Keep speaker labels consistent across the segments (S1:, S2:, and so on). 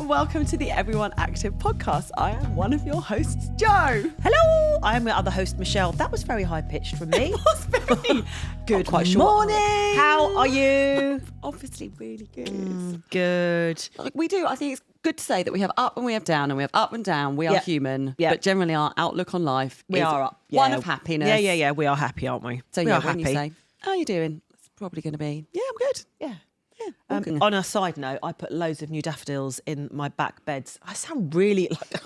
S1: and welcome to the Everyone Active podcast. I am one of your hosts, Jo.
S2: Hello, I am your other host, Michelle. That was very high-pitched from me.
S1: It was very
S2: Good
S1: quite
S2: morning.
S1: short.
S2: How are you?
S1: Obviously really good.
S2: Good.
S1: Like we do, I think it's good to say that we have up and we have down and we have up and down. We are
S2: Yeah.
S1: human,
S2: Yeah.
S1: but generally our outlook on life
S2: We
S1: is
S2: are up.
S1: one
S2: Yeah.
S1: of happiness.
S2: Yeah. We are happy, aren't we?
S1: So
S2: we
S1: yeah,
S2: are
S1: when
S2: happy.
S1: you say, how are you doing? It's probably going to be, yeah, I'm good.
S2: Yeah.
S1: all good.
S2: On a side note, I put loads of new daffodils in my back beds. I sound really like...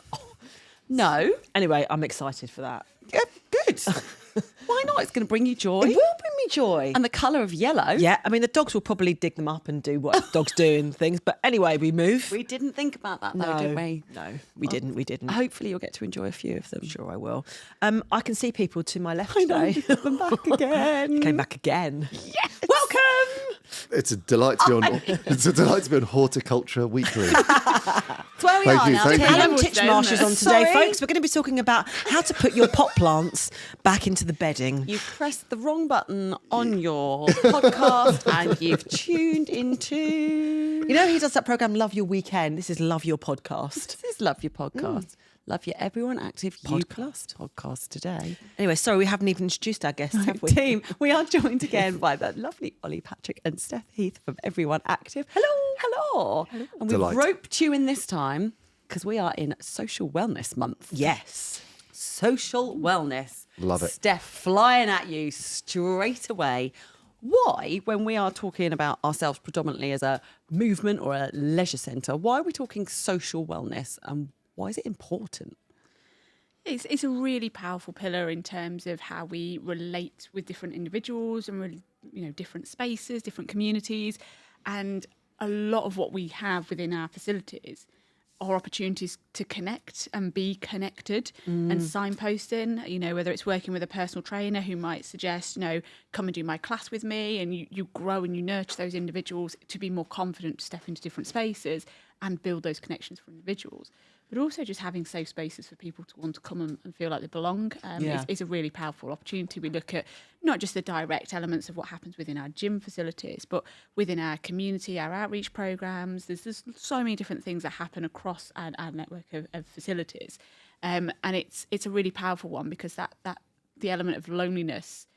S1: No.
S2: Anyway, I'm excited for that.
S1: Yeah, good. Why not? It's going to bring you joy.
S2: It will bring me joy.
S1: And the colour of yellow.
S2: Yeah, I mean, the dogs will probably dig them up and do what dogs do and things. But anyway, we move.
S1: We didn't think about that though, did we?
S2: No, we didn't.
S1: Hopefully you'll get to enjoy a few of them.
S2: Sure I will. I can see people to my left
S1: I know,
S2: today.
S1: you got them back again.
S2: Came back again.
S1: Yes.
S2: Welcome.
S3: It's a delight to be on Horticulture Weekly.
S1: That's where we
S3: Thank
S1: are
S3: you,
S1: now.
S3: thank you.
S2: Alan
S1: Taylor
S2: Titchmarsh is on today,
S1: Sorry.
S2: folks. We're going to be talking about how to put your pot plants back into the bedding.
S1: You pressed the wrong button on your podcast and you've tuned into...
S2: You know, he does that programme, Love Your Weekend. This is Love Your Podcast.
S1: This is Love Your Podcast. Love Your Everyone Active
S2: Podcast.
S1: podcast today.
S2: Anyway, sorry, we haven't even introduced our guests, have we?
S1: Team, we are joined again by the lovely Oli, Patrick and Steph Heath from Everyone Active. Hello. And we've
S3: Delight.
S1: roped you in this time because we are in Social Wellness Month.
S2: Yes.
S1: Social wellness.
S3: Love it.
S1: Steph, flying at you straight away. Why, when we are talking about ourselves predominantly as a movement or a leisure centre, why are we talking social wellness and why is it important?
S4: It's a really powerful pillar in terms of how we relate with different individuals and different spaces, different communities, and a lot of what we have within our facilities are opportunities to connect and be connected and signposting, whether it's working with a personal trainer who might suggest, come and do my class with me, and you grow and you nurture those individuals to be more confident to step into different spaces and build those connections for individuals. But also just having safe spaces for people to want to come and feel like they belong is a really powerful opportunity. We look at not just the direct elements of what happens within our gym facilities, but within our community, our outreach programs. There's so many different things that happen across our network of facilities. And it's a really powerful one because that the element of loneliness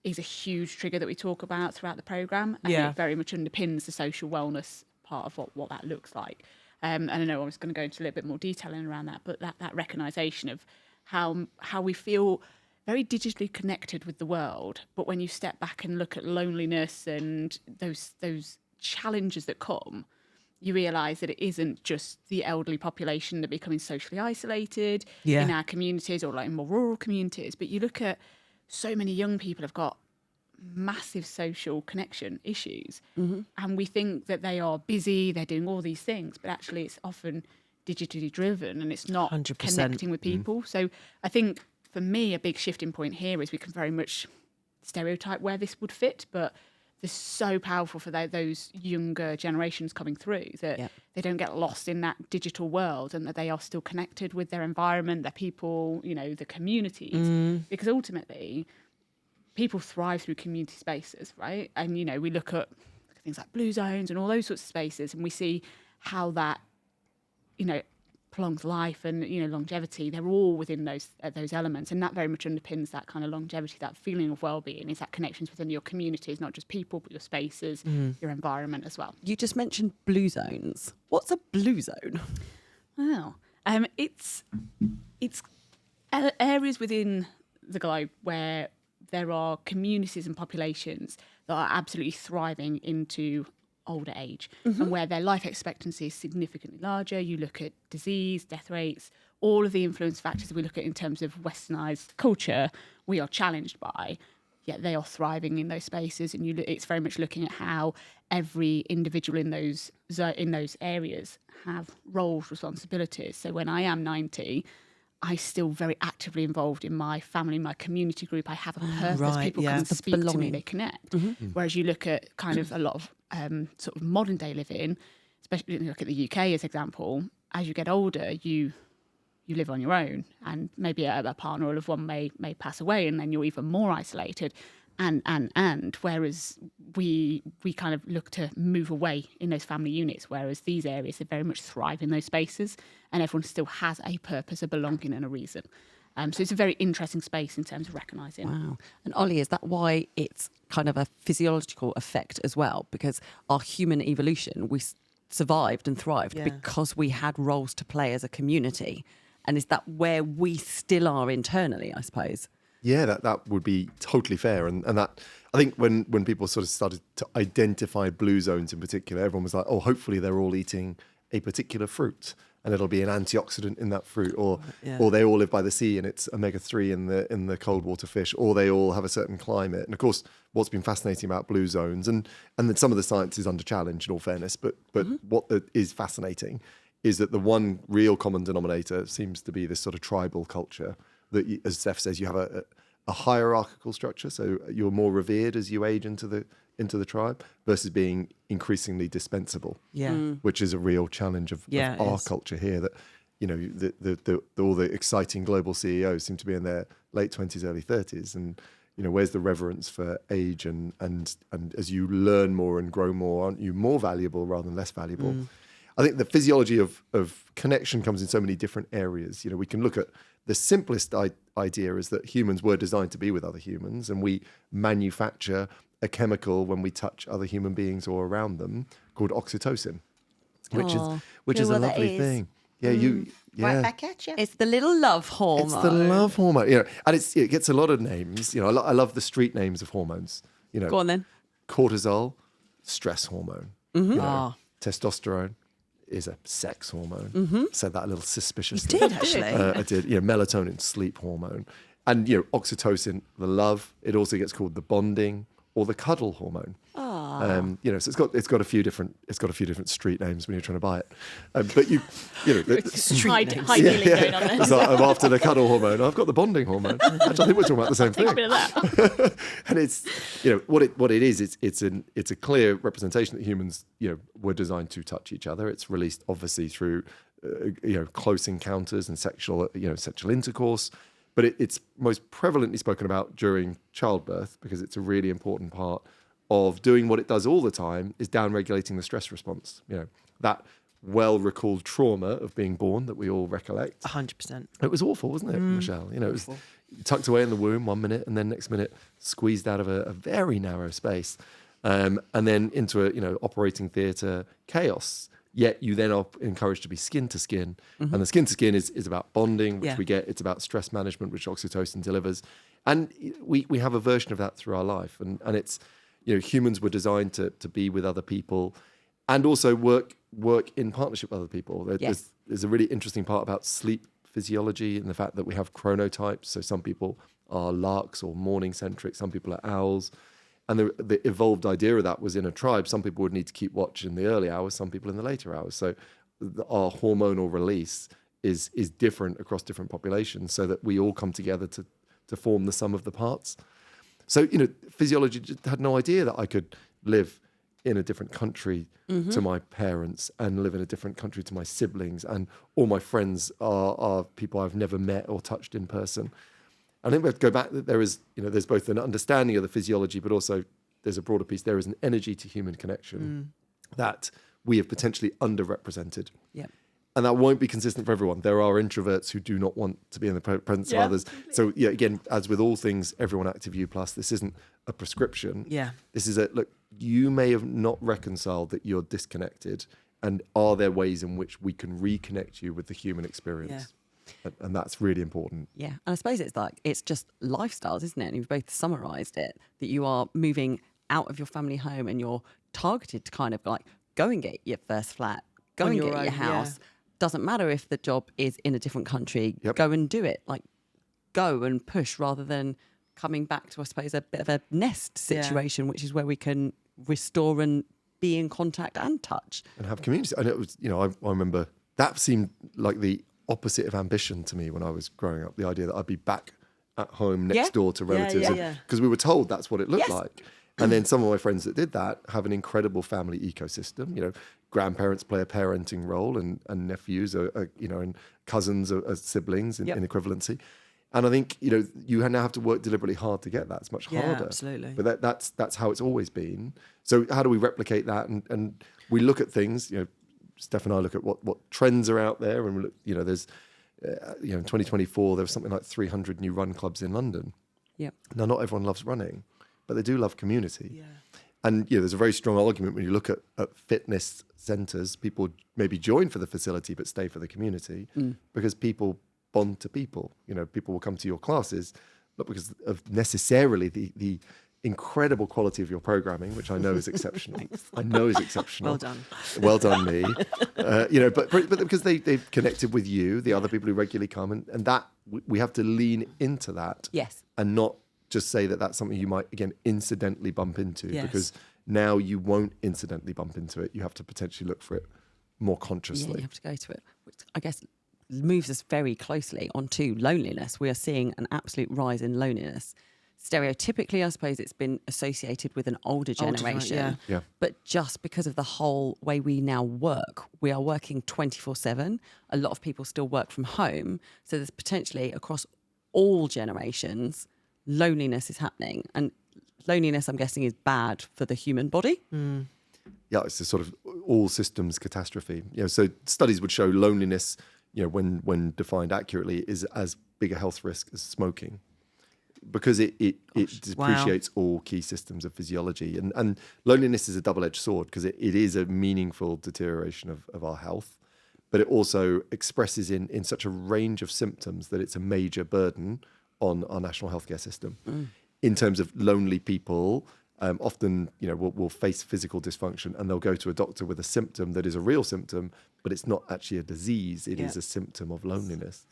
S4: is a huge trigger that we talk about throughout the programme. And it very much underpins the social wellness part of what that looks like. And I know I was going to go into a little bit more detailing around that, but that recognition of how we feel very digitally connected with the world, but when you step back and look at loneliness and those challenges that come, you realise that it isn't just the elderly population that are becoming socially isolated in our communities or like in more rural communities, but you look at so many young people have got massive social connection issues, and we think that they are busy, they're doing all these things, but actually it's often digitally driven and it's not
S2: 100%.
S4: connecting with people. So I think for me a big shifting point here is we can very much stereotype where this would fit, but this is so powerful for those younger generations coming through that they don't get lost in that digital world and that they are still connected with their environment, their people, the communities, because ultimately people thrive through community spaces, right? And, we look at things like blue zones and all those sorts of spaces, and we see how that, prolongs life and, longevity. They're all within those elements. And that very much underpins that kind of longevity, that feeling of well-being, is that connections within your communities, not just people, but your spaces, your environment as well.
S1: You just mentioned blue zones. What's a blue zone?
S4: Wow. It's areas within the globe where there are communities and populations that are absolutely thriving into older age and where their life expectancy is significantly larger. You look at disease, death rates, all of the influence factors we look at in terms of westernised culture, we are challenged by, yet they are thriving in those spaces. And it's very much looking at how every individual in those areas have roles, responsibilities. So when I am 90, I still very actively involved in my family, my community group. I have a purpose. People come and speak to me, they connect. Whereas you look at kind of a lot of sort of modern day living, especially if you look at the UK as example, as you get older, you live on your own, and maybe a partner or a loved one may pass away, and then you're even more isolated. and whereas we kind of look to move away in those family units, whereas these areas, they very much thrive in those spaces, and everyone still has a purpose, a belonging and a reason. So it's a very interesting space in terms of recognising.
S1: Wow. And Ollie, is that why it's kind of a physiological effect as well? Because our human evolution, we survived and thrived because we had roles to play as a community. And is that where we still are internally, I suppose?
S3: Yeah, that would be totally fair. And that, I think when people sort of started to identify blue zones in particular, everyone was like, oh, hopefully they're all eating a particular fruit and it'll be an antioxidant in that fruit, or they all live by the sea and it's omega-3 in the cold water fish, or they all have a certain climate. And of course, what's been fascinating about blue zones, and then some of the science is under challenge in all fairness, but what is fascinating is that the one real common denominator seems to be this sort of tribal culture that, as Steph says, you have a hierarchical structure. So you're more revered as you age into the tribe versus being increasingly dispensable, which is a real challenge of our culture here. That, you know, all the exciting global CEOs seem to be in their late 20s, early 30s. And, you know, where's the reverence for age? And as you learn more and grow more, aren't you more valuable rather than less valuable? I think the physiology of connection comes in so many different areas. You know, we can look at the simplest idea is that humans were designed to be with other humans, and we manufacture a chemical when we touch other human beings or around them called oxytocin, which is a lovely thing. Yeah,
S2: Right back at you.
S1: It's the little love hormone.
S3: It's the love hormone. You know, and it gets a lot of names. You know, I love the street names of hormones. You know,
S1: Go on then.
S3: Cortisol, stress hormone. You know, testosterone is a sex hormone. Said that a little suspiciously.
S2: You did, actually.
S3: I did. You know, melatonin, sleep hormone, and you know, oxytocin, the love. It also gets called the bonding or the cuddle hormone. You know, so it's got a few different street names when you're trying to buy it. But you know,
S4: High dealing going on there.
S3: so I'm after the cuddle hormone. I've got the bonding hormone. Actually, I think we're talking about the same thing.
S4: A bit of that.
S3: And it's, you know, what it is. It's a clear representation that humans, you know, were designed to touch each other. It's released obviously through, you know, close encounters and sexual intercourse. But it's most prevalently spoken about during childbirth because it's a really important part of doing what it does all the time, is down-regulating the stress response. You know, that well-recalled trauma of being born that we all recollect.
S2: 100%.
S3: It was awful, wasn't it, Michelle? You know, it was tucked away in the womb 1 minute and then next minute squeezed out of a very narrow space, and then into a, you know, operating theatre chaos. Yet you then are encouraged to be skin to skin. And the skin to skin is about bonding, which we get. It's about stress management, which oxytocin delivers. And we have a version of that through our life. And it's, you know, humans were designed to be with other people and also work in partnership with other people. There's a really interesting part about sleep physiology and the fact that we have chronotypes. So some people are larks or morning centric, some people are owls. And the evolved idea of that was in a tribe, some people would need to keep watch in the early hours, some people in the later hours. So our hormonal release is different across different populations so that we all come together to form the sum of the parts. So, you know, physiology just had no idea that I could live in a different country to my parents and live in a different country to my siblings, and all my friends are people I've never met or touched in person. I think we have to go back that there is, you know, there's both an understanding of the physiology, but also there's a broader piece. There is an energy to human connection that we have potentially underrepresented.
S1: Yeah.
S3: And that won't be consistent for everyone. There are introverts who do not want to be in the presence of others. So, yeah, again, as with all things, Everyone Active U+, this isn't a prescription.
S2: Yeah.
S3: This is look, you may have not reconciled that you're disconnected, and are there ways in which we can reconnect you with the human experience? And that's really important.
S1: Yeah. And I suppose it's just lifestyles, isn't it? And you've both summarised it, that you are moving out of your family home and you're targeted to kind of like go and get your first flat, go and get your house. Doesn't matter if the job is in a different country, go and do it. Like, go and push rather than coming back to, I suppose, a bit of a nest situation, which is where we can restore and be in contact and touch.
S3: And have community. And it was, you know, I remember that seemed like the opposite of ambition to me when I was growing up. The idea that I'd be back at home next door to relatives. Because we were told that's what it looked like. And then some of my friends that did that have an incredible family ecosystem. You know, grandparents play a parenting role, and nephews are you know, and cousins are siblings in equivalency. And I think, you now have to work deliberately hard to get that. It's much harder.
S2: Absolutely.
S3: But that's how it's always been. So how do we replicate that? And we look at things, Steph and I look at what trends are out there. And we look, there's, in 2024, there was something like 300 new run clubs in London.
S1: Yep.
S3: Now, not everyone loves running, but they do love community.
S2: Yeah.
S3: And there's a very strong argument when you look at fitness centres, people maybe join for the facility but stay for the community because people bond to people. People will come to your classes not because of necessarily the incredible quality of your programming, which I know is exceptional. I know is exceptional.
S2: Well done.
S3: Well done, me. But because they've connected with you, the other people who regularly come, and that we have to lean into that.
S1: Yes.
S3: And not just say that that's something you might, again, incidentally bump into,
S2: Yes.
S3: because now you won't incidentally bump into it. You have to potentially look for it more
S1: Yeah,
S3: consciously.
S1: you have to go to it, which I guess moves us very closely onto loneliness. We are seeing an absolute rise in loneliness. Stereotypically, I suppose it's been associated with an older generation.
S3: Yeah.
S1: But just because of the whole way we now work, we are working 24/7. A lot of people still work from home. So there's potentially across all generations, loneliness is happening. And loneliness, I'm guessing, is bad for the human body.
S3: Yeah, it's a sort of all systems catastrophe. So studies would show loneliness, when defined accurately, is as big a health risk as smoking, because it depreciates all key systems of physiology. And loneliness is a double-edged sword because it is a meaningful deterioration of our health, but it also expresses in such a range of symptoms that it's a major burden on our national healthcare system. In terms of lonely people, often will face physical dysfunction and they'll go to a doctor with a symptom that is a real symptom, but it's not actually a disease. It is a symptom of loneliness.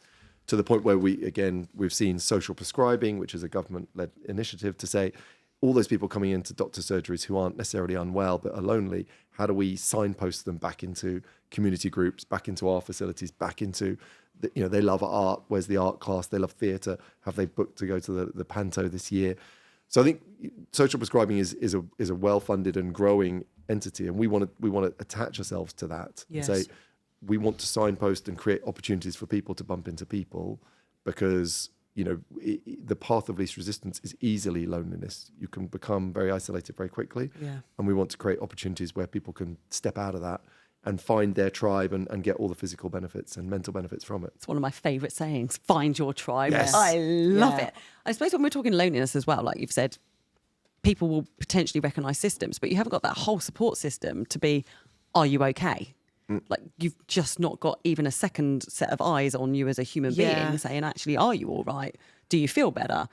S3: To the point where we've seen social prescribing, which is a government-led initiative to say, all those people coming into doctor surgeries who aren't necessarily unwell but are lonely, how do we signpost them back into community groups, back into our facilities, back into, they love art, where's the art class, they love theatre, have they booked to go to the Panto this year? So I think social prescribing is a well-funded and growing entity, and we want to attach ourselves to that.
S2: Yes.
S3: And say, we want to signpost and create opportunities for people to bump into people, because the path of least resistance is easily loneliness. You can become very isolated very quickly.
S2: Yeah.
S3: And we want to create opportunities where people can step out of that and find their tribe and get all the physical benefits and mental benefits from it.
S1: It's one of my favourite sayings, find your tribe.
S3: Yes.
S1: I love
S2: Yeah.
S1: it. I suppose when we're talking loneliness as well, like you've said, people will potentially recognise systems, but you haven't got that whole support system to be, are you okay? Like you've just not got even a second set of eyes on you as a human being saying, actually, are you all right? Do you feel better?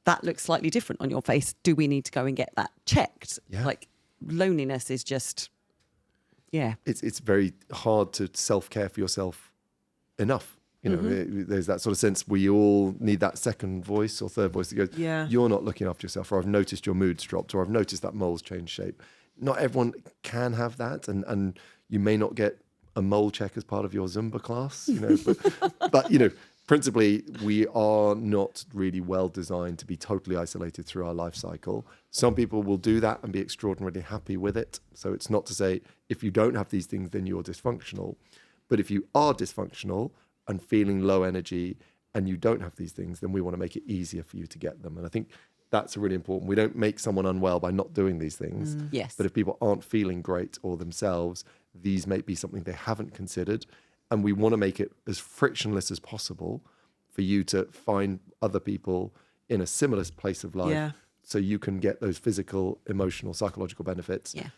S1: That looks slightly different on your face. Do we need to go and get that checked?
S3: Yeah.
S1: Like loneliness is just,
S3: It's very hard to self-care for yourself enough. There's that sort of sense we all need that second voice or third voice that goes, you're not looking after yourself, or I've noticed your mood's dropped, or I've noticed that mole's changed shape. Not everyone can have that, and you may not get a mole check as part of your Zumba class, but principally, we are not really well designed to be totally isolated through our life cycle. Some people will do that and be extraordinarily happy with it. So it's not to say if you don't have these things, then you're dysfunctional. But if you are dysfunctional and feeling low energy and you don't have these things, then we want to make it easier for you to get them. And I think that's really important. We don't make someone unwell by not doing these things.
S1: Yes.
S3: But if people aren't feeling great or themselves, these may be something they haven't considered. And we want to make it as frictionless as possible for you to find other people in a similar place of life, so you can get those physical, emotional, psychological benefits.
S1: Yeah.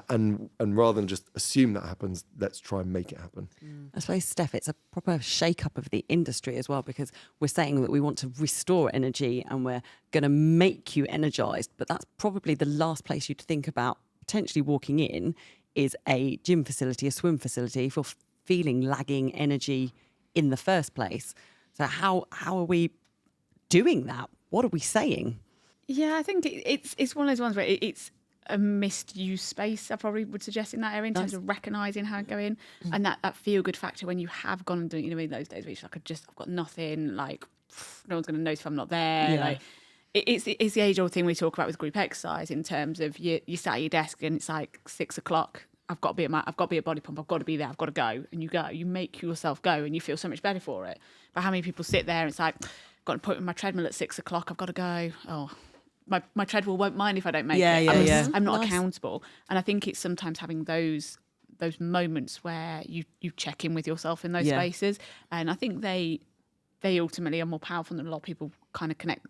S3: And rather than just assume that happens, let's try and make it happen.
S1: I suppose, Steph, it's a proper shake-up of the industry as well, because we're saying that we want to restore energy and we're going to make you energised, but that's probably the last place you'd think about potentially walking in is a gym facility, a swim facility, if you're feeling lagging energy in the first place. So how are we doing that? What are we saying?
S4: Yeah, I think it's one of those ones where it's a misuse space, I probably would suggest, in that area, in terms of recognising how to go in, and that feel good factor when you have gone and doing, in those days where you're like, I've got nothing, like no one's going to notice if I'm not there.
S1: Yeah.
S4: Like it's the age old thing we talk about with group exercise, in terms of you sat at your desk and it's like 6 o'clock. I've got to be at body pump. I've got to be there. I've got to go. And you go. You make yourself go, and you feel so much better for it. But how many people sit there and it's like, got an appointment with my treadmill at 6 o'clock. I've got to go. Oh, my treadmill won't mind if I don't make
S2: Yeah,
S4: it.
S2: yeah,
S4: I'm not
S1: Nice.
S4: accountable. And I think it's sometimes having those moments where you check in with yourself in those
S2: Yeah.
S4: spaces. And I think they ultimately are more powerful than a lot of people kind of connect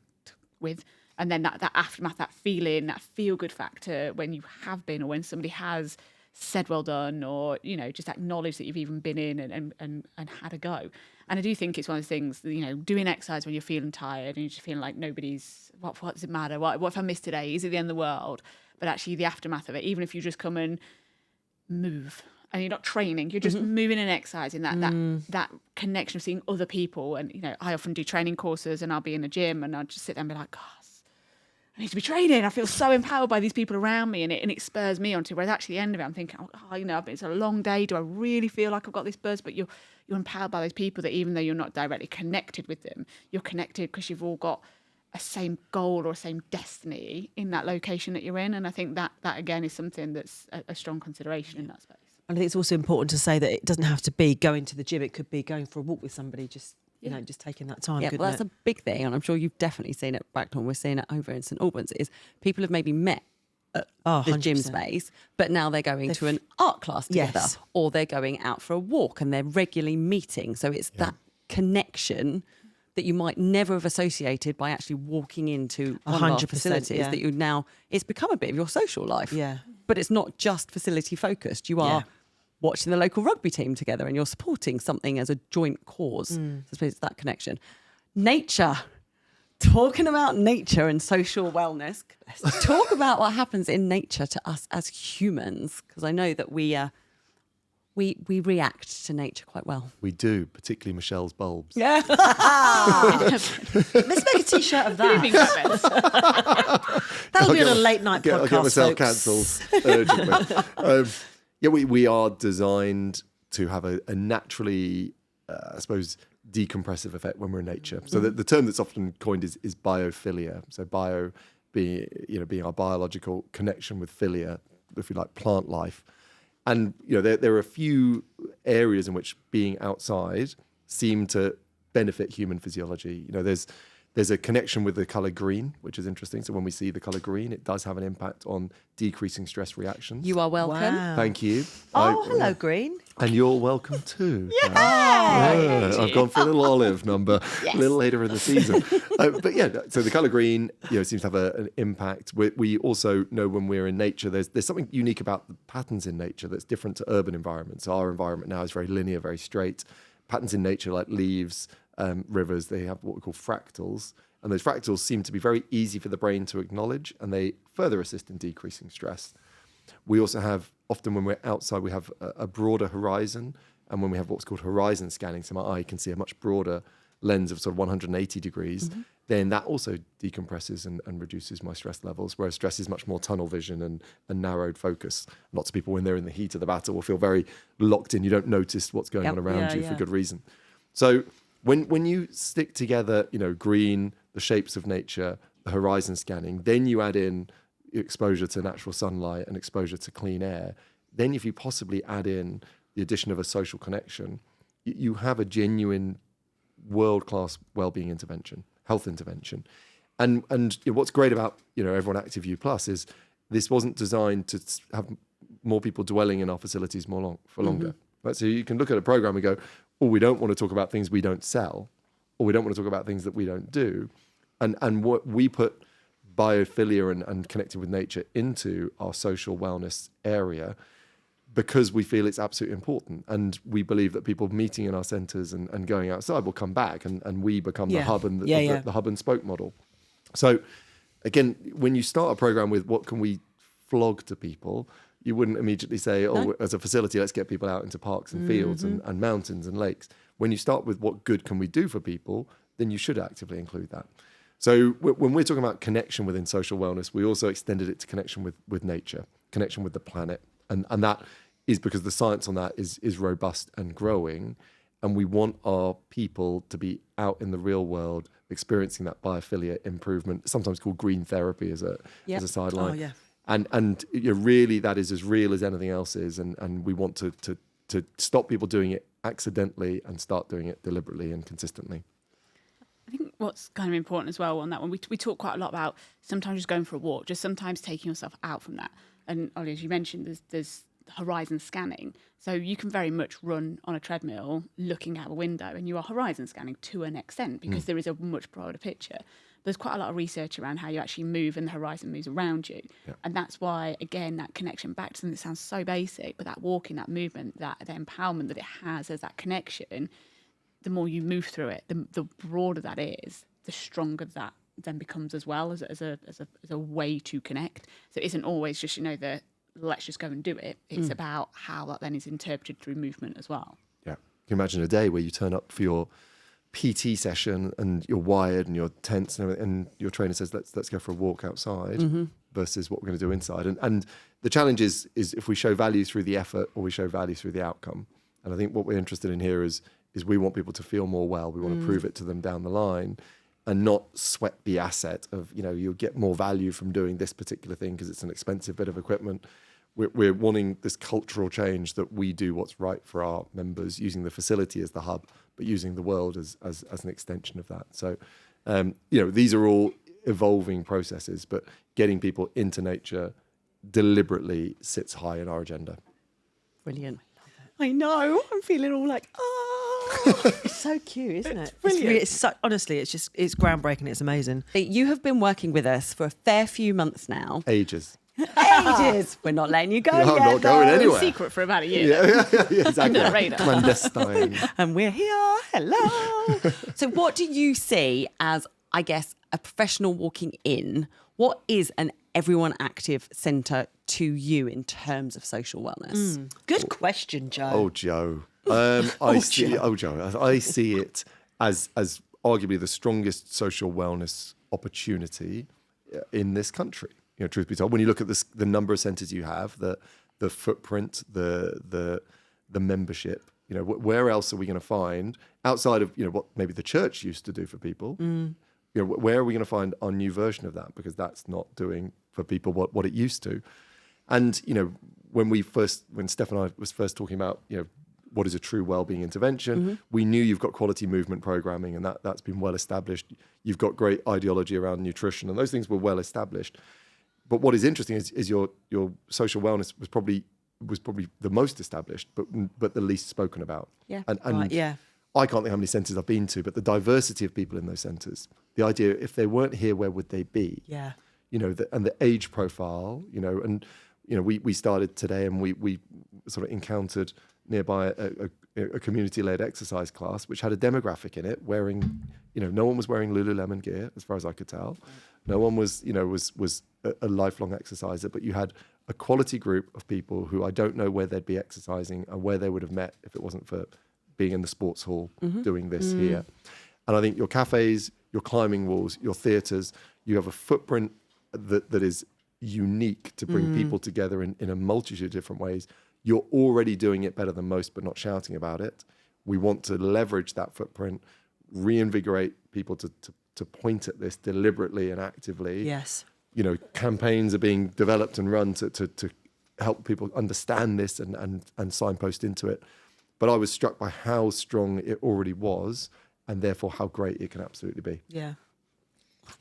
S4: with. And then that aftermath, that feeling, that feel-good factor when you have been, or when somebody has said well done, or, you know, just acknowledge that you've even been in and had a go. And I do think it's one of those things, you know, doing exercise when you're feeling tired and you're just feeling like what does it matter? What if I miss today? Is it the end of the world? But actually the aftermath of it, even if you just come and move and you're not training, you're just moving and exercising, that connection of seeing other people. And, you know, I often do training courses and I'll be in a gym and I'll just sit there and be like, God, I need to be training. I feel so empowered by these people around me, and it spurs me on to. Whereas actually, the end of it, I'm thinking, oh, you know, it's a long day. Do I really feel like I've got this buzz? But you're empowered by those people that, even though you're not directly connected with them, you're connected because you've all got a same goal or a same destiny in that location that you're in. And I think that again is something that's a strong consideration in that space.
S2: And I think it's also important to say that it doesn't have to be going to the gym. It could be going for a walk with somebody, just just taking that time.
S1: Yeah, well, that's a big thing, and I'm sure you've definitely seen it back when we're seeing it over in St Albans, is people have maybe met at the gym
S2: 100%.
S1: space, but now they're going to an art class together,
S2: Yes.
S1: or they're going out for a walk and they're regularly meeting. So it's that connection that you might never have associated by actually walking into one of our
S2: 100%,
S1: facilities,
S2: yeah.
S1: that you now, it's become a bit of your social life.
S2: Yeah.
S1: But it's not just facility focused. You are watching the local rugby team together and you're supporting something as a joint cause. So I suppose it's that connection. Nature. Talking about nature and social wellness. Let's talk about what happens in nature to us as humans, because I know that we react to nature quite well.
S3: We do, particularly Michelle's bulbs.
S1: Yeah.
S2: Let's make a T-shirt of that.
S4: Good evening, friends.
S2: That'll be on a late night podcast.
S3: I'll get myself
S2: folks.
S3: cancelled urgently. We are designed to have a naturally, I suppose, decompressive effect when we're in nature. So the term that's often coined is biophilia. So bio being our biological connection with philia, if you like, plant life. And there are a few areas in which being outside seem to benefit human physiology. There's a connection with the colour green, which is interesting. So when we see the colour green, it does have an impact on decreasing stress reactions.
S1: You are welcome.
S2: Wow.
S3: Thank you.
S2: Oh, hello, Green.
S3: And you're welcome too. Yeah, I've gone for a little olive number a little later in the season. So the colour green seems to have an impact. We also know when we're in nature, there's something unique about the patterns in nature that's different to urban environments. Our environment now is very linear, very straight. Patterns in nature like leaves, rivers, they have what we call fractals. And those fractals seem to be very easy for the brain to acknowledge, and they further assist in decreasing stress. We also have, often when we're outside, we have a broader horizon. And when we have what's called horizon scanning, so my eye can see a much broader lens of sort of 180 degrees, then that also decompresses and reduces my stress levels, whereas stress is much more tunnel vision and narrowed focus. Lots of people, when they're in the heat of the battle, will feel very locked in. You don't notice what's going on around you for good reason. So when you stick together, green, the shapes of nature, the horizon scanning, then you add in exposure to natural sunlight and exposure to clean air, then if you possibly add in the addition of a social connection, you have a genuine world-class wellbeing intervention, health intervention. And what's great about Everyone Active U Plus is this wasn't designed to have more people dwelling in our facilities for longer. Right? So you can look at a program and go, oh, we don't want to talk about things we don't sell, or we don't want to talk about things that we don't do. And what we put biophilia and connected with nature into our social wellness area because we feel it's absolutely important. And we believe that people meeting in our centres and going outside will come back, and we become the hub and the hub and spoke model. So again, when you start a program with what can we flog to people, you wouldn't immediately say, as a facility, let's get people out into parks and fields and mountains and lakes. When you start with what good can we do for people, then you should actively include that. So when we're talking about connection within social wellness, we also extended it to connection with nature, connection with the planet. And that is because the science on that is robust and growing. And we want our people to be out in the real world experiencing that biophilia improvement, sometimes called green therapy as a sideline.
S2: Oh, yeah.
S3: And really that is as real as anything else is. And we want to stop people doing it accidentally and start doing it deliberately and consistently.
S4: I think what's kind of important as well on that one, we talk quite a lot about sometimes just going for a walk, just sometimes taking yourself out from that. And Oli, as you mentioned, there's horizon scanning. So you can very much run on a treadmill looking out a window, and you are horizon scanning to an extent because there is a much broader picture. There's quite a lot of research around how you actually move and the horizon moves around you. Yeah. And that's why, again, that connection back to something that sounds so basic, but that walking, that movement, that the empowerment that it has as that connection, the more you move through it, the broader that is, the stronger that then becomes as well as a way to connect. So it isn't always just, the let's just go and do it. It's about how that then is interpreted through movement as well.
S3: Yeah. You can imagine a day where you turn up for your PT session and you're wired and you're tense and everything, and your trainer says, let's go for a walk outside versus what we're going to do inside. And the challenge is if we show value through the effort or we show value through the outcome. And I think what we're interested in here is we want people to feel more well. We want to prove it to them down the line and not sweat the asset of, you'll get more value from doing this particular thing because it's an expensive bit of equipment. We're wanting this cultural change that we do what's right for our members, using the facility as the hub, but using the world as an extension of that. So, these are all evolving processes, but getting people into nature deliberately sits high in our agenda.
S1: Brilliant. I know. I'm feeling all like,
S2: It's so cute, isn't it?
S1: Brilliant.
S2: Honestly, it's groundbreaking. It's amazing.
S1: You have been working with us for a fair few months now.
S3: Ages.
S1: We're not letting you go
S3: No,
S1: yet.
S3: I'm not going anywhere.
S4: Secret for about a year.
S3: Yeah, exactly.
S4: Under the radar.
S3: Clandestine.
S1: And we're here. Hello. So what do you see as, I guess, a professional walking in? What is an Everyone Active centre to you in terms of social wellness?
S2: Good question, Joe.
S3: Oh, Joe. I see it as arguably the strongest social wellness opportunity in this country. Truth be told, when you look at the number of centres you have, the footprint, the membership, where else are we going to find outside of what maybe the church used to do for people? Where are we going to find our new version of that? Because that's not doing for people what it used to. And when Steph and I was first talking about what is a true wellbeing intervention, we knew you've got quality movement programming, and that's been well established. You've got great ideology around nutrition, and those things were well established. But what is interesting is your social wellness was probably the most established, but the least spoken about.
S1: Yeah.
S3: And
S2: Right, yeah.
S3: I can't think how many centres I've been to, but the diversity of people in those centres, the idea if they weren't here, where would they be?
S2: Yeah.
S3: And the age profile, we started today and we sort of encountered nearby a community-led exercise class which had a demographic in it wearing, no one was wearing Lululemon gear as far as I could tell. No one was a lifelong exerciser, but you had a quality group of people who I don't know where they'd be exercising and where they would have met if it wasn't for being in the sports hall doing this here. And I think your cafes, your climbing walls, your theatres, you have a footprint that is unique to bring people together in a multitude of different ways. You're already doing it better than most, but not shouting about it. We want to leverage that footprint, reinvigorate people to point at this deliberately and actively.
S2: Yes.
S3: Campaigns are being developed and run to help people understand this and signpost into it. But I was struck by how strong it already was, and therefore how great it can absolutely be.
S2: Yeah.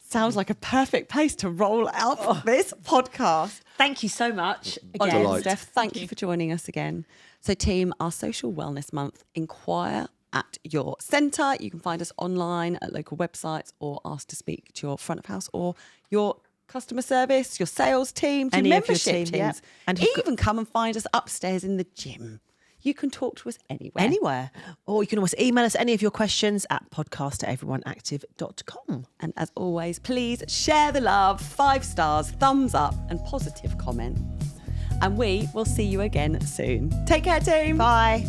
S1: Sounds like a perfect place to roll out this podcast.
S2: Thank you so much.
S1: Oli
S2: Again.
S1: and Steph, thank you for joining us again. So team, our Social Wellness Month, inquire at your centre. You can find us online at local websites or ask to speak to your front of house or your customer service, your sales team, to
S2: Any of your
S1: membership
S2: team,
S1: teams.
S2: yeah. And
S1: even come and find us upstairs in the gym. You can talk to us anywhere.
S2: Anywhere. Or you can always email us any of your questions at podcast@everyoneactive.com.
S1: And as always, please share the love, 5 stars, thumbs up, and positive comments. And we will see you again soon. Take care, team.
S2: Bye.